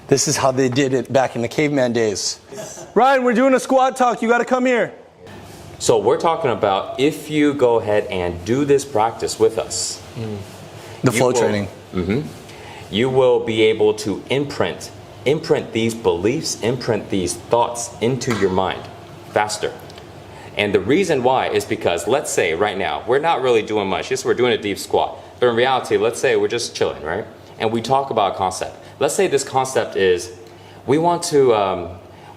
This is how they did it back in the caveman days. Ryan, we're doing a squat talk. You got to come here. So we're talking about if you go ahead and do this practice with us. The flow training. You will be able to imprint these beliefs, imprint these thoughts into your mind faster. And the reason why is because, let's say right now, we're not really doing much. Yes, we're doing a deep squat. But in reality, let's say we're just chilling, right? And we talk about a concept. Let's say this concept is we want to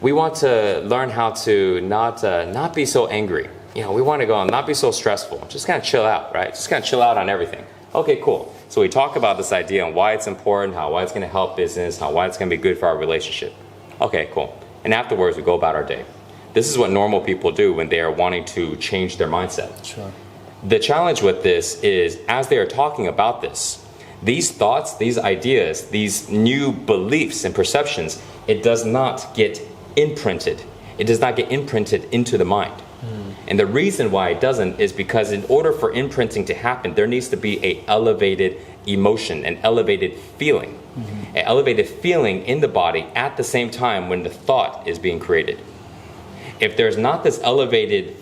learn how to not be so angry. You know, we want to go and not be so stressful. Just kind of chill out, right? Just kind of chill out on everything. Okay, cool. So we talk about this idea and why it's important, why it's going to help business, why it's going to be good for our relationship. Okay, cool. And afterwards, we go about our day. This is what normal people do when they are wanting to change their mindset. Sure. The challenge with this is, as they are talking about this, these thoughts, these ideas, these new beliefs and perceptions, it does not get imprinted. It does not get imprinted into the mind. And the reason why it doesn't is because in order for imprinting to happen, there needs to be an elevated emotion, an elevated feeling. An elevated feeling in the body at the same time when the thought is being created. If there's not this elevated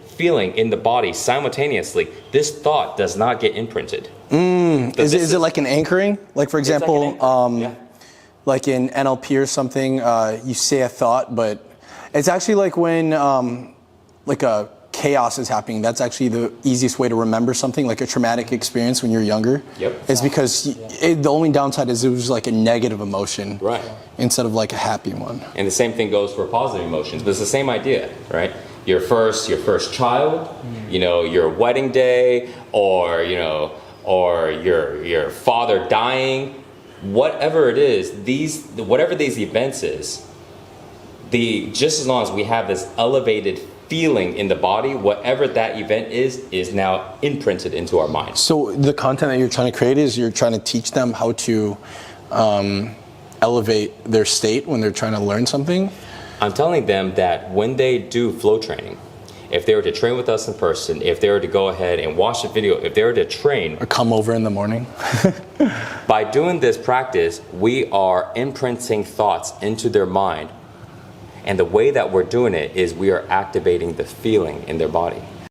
feeling in the body simultaneously, this thought does not get imprinted. Is it like an anchoring? Like, for example, like in NLP or something, you say a thought, but it's actually like when like a chaos is happening. That's actually the easiest way to remember something, like a traumatic experience when you're younger. It's because the only downside is it was like a negative emotion, right, instead of like a happy one. And the same thing goes for positive emotions, but it's the same idea, right? Your first child, you know, your wedding day, or you know, or your father dying, whatever it is, whatever these events is, just as long as we have this elevated feeling in the body, whatever that event is now imprinted into our mind. So the content that you're trying to create is you're trying to teach them how to elevate their state when they're trying to learn something? I'm telling them that when they do flow training, if they were to train with us in person, if they were to go ahead and watch the video, if they were to train, or come over in the morning, by doing this practice, we are imprinting thoughts into their mind. And the way that we're doing it is we are activating the feeling in their body.